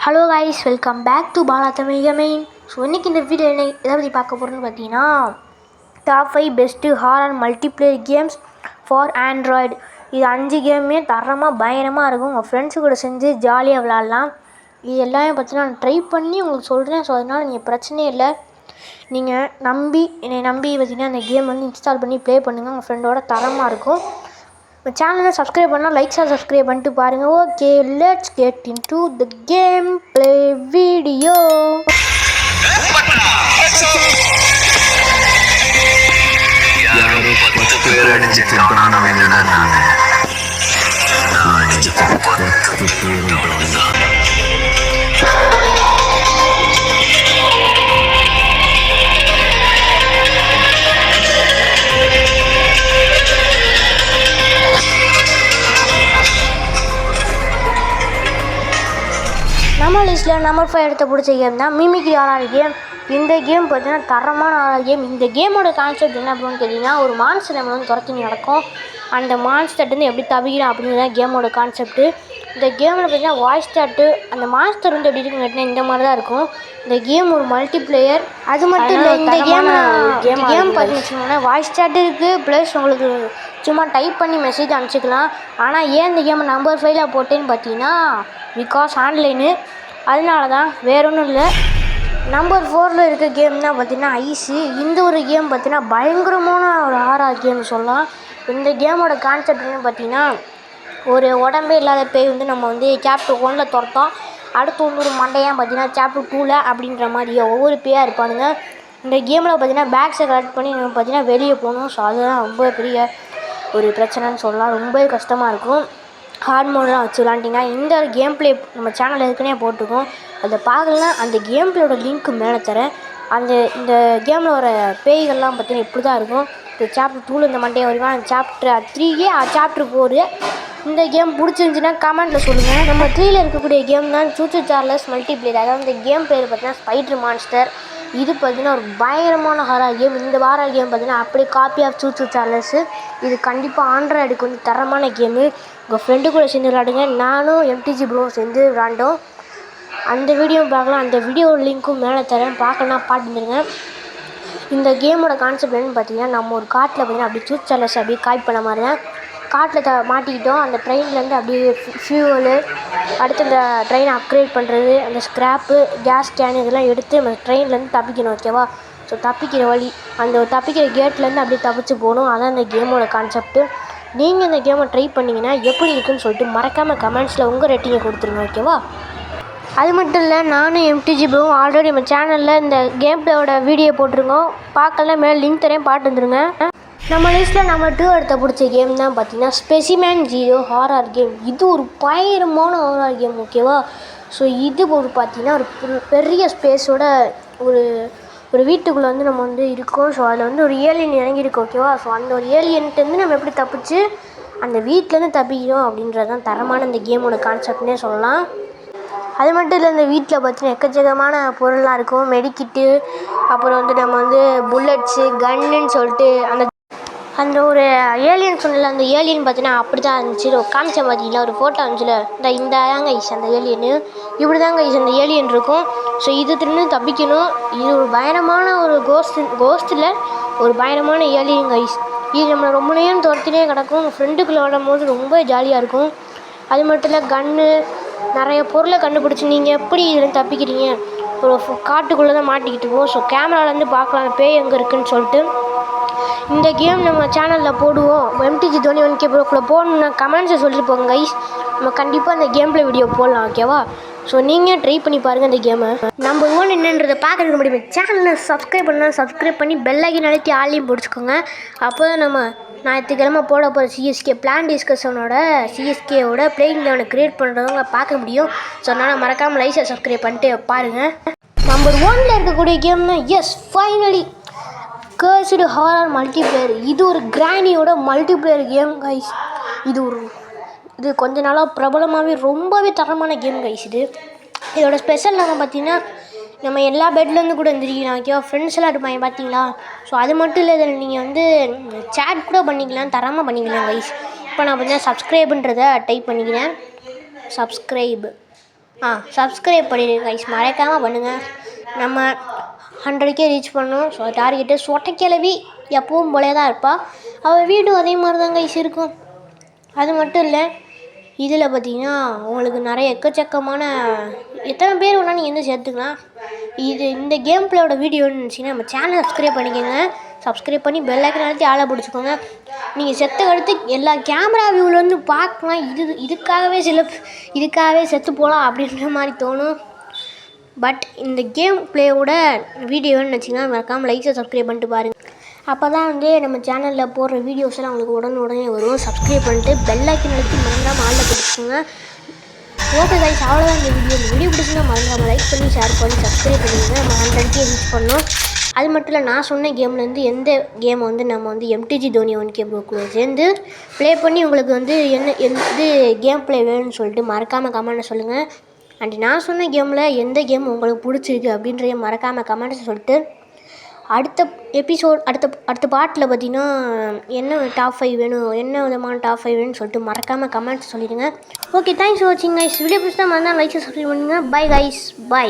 Hello guys, welcome back to Bala Tamil gaming. So இன்றைக்கி இந்த video என்ன எதை பற்றி பார்க்க போகிறோன்னு பார்த்தீங்கன்னா, top 5 best horror multiplayer games for Android. இது 5 கேமுமே தரமாக பயங்கரமாக இருக்கும். உங்கள் ஃப்ரெண்ட்ஸு கூட செஞ்சு ஜாலியாக விளாட்லாம். இது எல்லாமே பார்த்தீங்கன்னா நான் ட்ரை பண்ணி உங்களுக்கு சொல்கிறேன். ஸோ அதனால் நீங்கள் பிரச்சனையே இல்லை. நீங்கள் என்னை நம்பி பார்த்தீங்கன்னா அந்த கேம் வந்து இன்ஸ்டால் பண்ணி ப்ளே பண்ணுங்கள். உங்கள் ஃப்ரெண்டோட தரமாக இருக்கும். இந்த சேனலை சப்ஸ்கிரைப் பண்ணால் லைக்ஸாக சப்ஸ்கிரைப் பண்ணிட்டு பாருங்கள். Okay, let's get into the game play video. நம்ம லிஸ்ட்டில் நம்பர் 5 எடுத்து பிடிச்ச கேம் தான் மிமிக்ரி ஹாரர் கேம். இந்த கேம் பார்த்தீங்கன்னா தரமான ஹாரர் கேம். இந்த கேமோட கான்செப்ட் என்ன அப்படின்னு கேட்டிங்கன்னா, ஒரு மான்ஸ்டர் நம்ம வந்து துரத்தி நடக்கும். அந்த மான்ஸ்டர்ட்டு எப்படி தவிக்கிறோம் அப்படிங்கிறது தான் கேமோட கான்செப்ட்டு. இந்த கேமில் பார்த்தீங்கன்னா வாய்ஸ் சாட்டு அந்த மான்ஸ்டர் வந்து எப்படி இருக்குன்னு கேட்டிங்கன்னா இந்த மாதிரி தான் இருக்கும். இந்த கேம் ஒரு மல்டிப்ளேயர். அது மட்டும் இல்லை, இந்த கேம் பார்த்தீங்கன்னு வச்சுக்கோங்கன்னா வாய்ஸ் சாட்டு இருக்குது, ப்ளஸ் உங்களுக்கு சும்மா டைப் பண்ணி மெசேஜ் அனுப்பிச்சிக்கலாம். ஆனால் ஏன் இந்த கேமை நம்பர் 5 போட்டேன்னு பார்த்தீங்கன்னா, பிகாஸ் ஆன்லைனு, அதனால தான், வேற ஒன்றும் இல்லை. நம்பர் 4 இருக்க கேம் தான் பார்த்தீங்கன்னா ஐஸு. இந்த ஒரு கேம் பார்த்தீங்கன்னா பயங்கரமான ஒரு ஹாரர் கேம் சொல்லலாம். இந்த கேமோட கான்செப்ட் என்னன்னு பார்த்தீங்கன்னா, ஒரு உடம்பே இல்லாத பேய் வந்து நம்ம வந்து சாப்டர் 1 துரத்தோம். அடுத்து ஒரு மண்டையாக பார்த்தீங்கன்னா சாப்டர் 2 அப்படின்ற மாதிரி ஒவ்வொரு பேயாக இருப்பானுங்க. இந்த கேமில் பார்த்தீங்கன்னா பேக்ஸை கலெக்ட் பண்ணி நம்ம பார்த்தீங்கன்னா வெளியே போகணும். ஸோ அதுதான் ரொம்ப பெரிய ஒரு பிரச்சனைன்னு சொல்லலாம். ரொம்ப கஷ்டமாக இருக்கும். ஹார்ட் மோடெலாம் வச்சு விளாண்டிங்கன்னா இந்த கேம் ப்ளே நம்ம சேனல் ஏற்கனவே போட்டிருக்கோம். அதை பார்க்கலன்னா அந்த கேம் ப்ளேயோட லிங்க்கு மேலே தரேன். இந்த கேமில் வர பேய்கள்லாம் பார்த்தீங்கன்னா இப்படி தான் இருக்கும். இப்போ சாப்டர் 2 இந்த மண்டே வருவான். Chapter 3 chapter 4. இந்த கேம் பிடிச்சிருந்துச்சின்னா கமெண்ட்டில் சொல்லுங்கள். நம்ம 3ல் இருக்கக்கூடிய கேம் தான் சூச்சு சார்லஸ் மல்டிப்ளேயர். அதாவது இந்த கேம் பேர் பார்த்தீங்கன்னா ஸ்பைடர் மான்ஸ்டர். இது பார்த்தீங்கன்னா ஒரு பயங்கரமான ஹாரர் கேம். இந்த ஹாரர் கேம் பார்த்தீங்கன்னா அப்படியே காப்பி ஆஃப் சூச்சு சார்லஸ்ஸு. இது கண்டிப்பாக ஆண்ட்ராய்டுக்கு வந்து தரமான கேமு. உங்கள் ஃப்ரெண்டு கூட சேர்ந்து விளாடுங்க. நானும் எம்டிஜி ப்ரோ சேர்ந்து விளாண்டோம். அந்த வீடியோ பார்க்கலாம். அந்த வீடியோ லிங்க்கும் மேலே தரேன். பார்க்கணுன்னா பார்த்துருங்க. இந்த கேமோட கான்செப்ட் என்னென்னு பார்த்தீங்கன்னா, நம்ம ஒரு காட்டில் பார்த்தீங்கன்னா அப்படியே சூச்சு சார்லஸ் அப்படியே காய் பண்ண மாதிரி தான் காட்டில் மாட்டிக்கிட்டோம். அந்த ட்ரெயின்லேருந்து அப்படியே ஃபியூவலு, அடுத்து இந்த ட்ரெயினை அப்கிரேட் பண்ணுறது, அந்த ஸ்க்ராப்பு, கேஸ் கேன் இதெல்லாம் எடுத்து நம்ம ட்ரெயின்லேருந்து தப்பிக்கணும். ஓகேவா? ஸோ தப்பிக்கிற வழி, அந்த தப்பிக்கிற கேட்லேருந்து அப்படியே தப்பிச்சு போகணும். அதான் இந்த கேமோட கான்செப்ட்டு. நீங்கள் இந்த கேமை ட்ரை பண்ணிங்கன்னா எப்படி இருக்குன்னு சொல்லிட்டு மறக்காமல் கமெண்ட்ஸில் உங்கள் ரேட்டிங்கை கொடுத்துருங்க. ஓகேவா? அது மட்டும் இல்லை, நானும் எம்டிஜி ப்ரோவும் ஆல்ரெடி நம்ம சேனலில் இந்த கேம் பிளேயோட வீடியோ போட்டிருக்கோம். பார்க்கலாம், மேலே லிங்க் தரேன், பார்த்து வந்துருங்க. நம்ம லிஸ்ட்டில் நம்பர் 2 எடுத்த பிடிச்ச கேம் தான் பார்த்தீங்கன்னா ஸ்பெசிமேன் 0 ஹாரர் கேம். இது ஒரு பயங்கரமான ஹாரர் கேம். ஓகேவா? ஸோ இது ஒரு பார்த்தீங்கன்னா ஒரு பெரிய ஸ்பேஸோட ஒரு வீட்டுக்குள்ளே வந்து நம்ம வந்து இருக்கோம். ஸோ அதில் வந்து ஒரு ஏலியன் இறங்கியிருக்கோம். ஓகேவா? ஸோ அந்த ஒரு ஏலியன்ட்டேருந்து நம்ம எப்படி தப்பிச்சு அந்த வீட்டிலேருந்து தப்பிக்கிறோம் அப்படின்றது தான் தரமான இந்த கேமோட கான்செப்ட்னே சொல்லலாம். அது மட்டும் இல்லை, இந்த வீட்டில் பார்த்தீங்கன்னா எக்கச்சக்கமான பொருளாக இருக்கும். மெடிக்கிட்டு, அப்புறம் வந்து நம்ம வந்து புல்லட்ஸு, கன்னுன்னு சொல்லிட்டு அந்த ஒரு ஏலியன் சொன்னல, அந்த ஏலியன் பார்த்தீங்கன்னா அப்படி தான் இருந்துச்சு. காமிச்சேன் பார்த்தீங்களா ஒரு ஃபோட்டோ இருந்துச்சுல, இந்த தாங்க ஐஸ் அந்த ஏலியனு. இப்படி தாங்க ஐஸ் அந்த ஏலியன் இருக்கும். ஸோ இது திரும்ப தப்பிக்கணும். இது ஒரு பயங்கரமான ஒரு கோஸ்ட்டில் ஒரு பயங்கரமான ஏலியன் ஐஸ். இது நம்மளை ரொம்ப நேரம் துரத்தினே கிடக்கும். உங்கள் ஃப்ரெண்டுக்குள்ளே விளாடும்போது ரொம்ப ஜாலியாக இருக்கும். அது மட்டும் இல்லை, கன்று நிறைய பொருளை கண்டுபிடிச்சி நீங்கள் எப்படி இதில் தப்பிக்கிறீங்க. ஒரு காட்டுக்குள்ளே தான் மாட்டிக்கிட்டு இருக்கோம். ஸோ கேமராலேருந்து பார்க்கலாம் பேய் எங்கே இருக்குதுன்னு சொல்லிட்டு. இந்த கேம் நம்ம சேனலில் போடுவோம். எம்டிஜி 21K ப்ரோக்குள்ளே போடணுன்னா கமெண்ட்ஸை சொல்லிட்டு போங்க கைஸ். நம்ம கண்டிப்பாக அந்த கேம் ப்ளே வீடியோ போடலாம். ஓகேவா? ஸோ நீங்கள் ட்ரை பண்ணி பாருங்கள் இந்த கேமை. நம்பர் 1 என்னன்றதை பார்க்குறதுக்கு முடியும். சேனலை சப்ஸ்கிரைப் பண்ணால் சப்ஸ்கிரைப் பண்ணி பெல் ஐக்கன் அழுத்தி ஆளையும் பிடிச்சிக்கோங்க. அப்போ தான் நம்ம ஞாயிற்றுக்கிழமை போட போகிற சிஎஸ்கே பிளான் டிஸ்கஷனோட சிஎஸ்கேவோட பிளேயிங் லெவனை க்ரியேட் பண்ணுறவங்க பார்க்க முடியும். ஸோ அதனால் மறக்காமல் லைஸை சப்ஸ்கிரைப் பண்ணிட்டு பாருங்கள். நம்பர் 1ல் இருக்கக்கூடிய கேம் தான் ஃபைனலி கர்ஸ்டு ஹாரர் மல்டிப்ளேயர். இது ஒரு கிராணியோட மல்டிப்ளேயர் கேம் கைஸ். இது கொஞ்ச நாளாக பிரபலமாகவே ரொம்பவே தரமான கேம் கைஸ். இதோட ஸ்பெஷல் நம்ம பார்த்தீங்கன்னா, நம்ம எல்லா பெட்லேருந்து கூட எழுந்திரிக்கலாம். ஓகேவா? ஃப்ரெண்ட்ஸ் எல்லாம் இருப்பாங்க பார்த்தீங்களா? ஸோ அது மட்டும் இல்லை, இதில் நீங்கள் வந்து சேட் கூட பண்ணிக்கலாம், தரமாக பண்ணிக்கலாம் கைஸ். இப்போ நான் பார்த்தீங்கன்னா சப்ஸ்கிரைபுன்றதை டைப் பண்ணிக்கிறேன். சப்ஸ்கிரைப் சப்ஸ்கிரைப் பண்ணிடுங்க கைஸ், மறக்காமல் பண்ணுங்கள். நம்ம 100K ரீச் பண்ணணும். ஸோ டார்கெட்டு சொட்டை கிளவி எப்பவும் போலே தான் இருப்பாள். அவள் வீடும் அதே மாதிரி தான் கைஸ் இருக்கும். அது மட்டும் இல்லை, இதில் பார்த்திங்கன்னா உங்களுக்கு நிறைய எக்கச்சக்கமான எத்தனை பேர் வேணால் நீங்கள் வந்து சேர்த்துக்கலாம். இந்த கேம் பிளேயோட வீடியோன்னு நினச்சிங்கன்னா நம்ம சேனல் சப்ஸ்கிரைப் பண்ணிக்கோங்க. சப்ஸ்கிரைப் பண்ணி பெல் ஐக்கன் அழுத்தி ஆளை பிடிச்சிக்கோங்க. நீங்கள் அடுத்து எல்லா கேமரா வியூவில் வந்து பார்க்கலாம். இதுக்காகவே செத்து போகலாம் அப்படின்ற மாதிரி தோணும். பட் இந்த கேம் பிளேயோட வீடியோன்னு நினச்சிங்கன்னா மறக்காமல் லைக்ஸை சப்ஸ்கிரைப் பண்ணிட்டு பாருங்கள். அப்போ தான் வந்து நம்ம சேனலில் போடுற வீடியோஸ் எல்லாம் உங்களுக்கு உடனே வரும். சப்ஸ்கிரைப் பண்ணிட்டு பெல் ஐக்கன் அழுத்தி மறக்காமல் ஆளில் பிடிச்சிக்கோங்க. ஓகே கைஸ், அவ்வளோதான் இந்த வீடியோ பிடிச்சிங்கன்னா மறக்காமல் லைக் பண்ணி ஷேர் பண்ணி சப்ஸ்கிரைப் பண்ணிடுங்க. நம்ம 100K ரீச் பண்ணோம். அது மட்டும் இல்லை, நான் சொன்ன கேம்லேருந்து எந்த கேமை வந்து நம்ம வந்து MTG தோனி 1K ப்ரோக்குள்ள சேர்ந்து ப்ளே பண்ணி உங்களுக்கு வந்து எந்த கேம் ப்ளே வேணும்னு சொல்லிட்டு மறக்காமல் கமெண்ட்டை சொல்லுங்கள். அண்ட் நான் சொன்ன கேமில் எந்த கேம் உங்களுக்கு பிடிச்சிருக்கு அப்படின்றத மறக்காமல் கமெண்ட்ஸ் சொல்லிட்டு அடுத்த எபிசோட் அடுத்த பாட்டில் பார்த்திங்கன்னா என்ன டாப் 5 வேணும், என்ன விதமான டாப் 5 வேணும்னு சொல்லிட்டு மறக்காமல் கமெண்ட்ஸ் சொல்லிடுங்க. ஓகே, தேங்க்ஸ் ஃபார் வாட்சிங் கைஸ். வீடியோ பிடிச்சா மறந்தால் லைக் சப்ஸ்கிரைப் பண்ணுங்கள். Bye guys, by.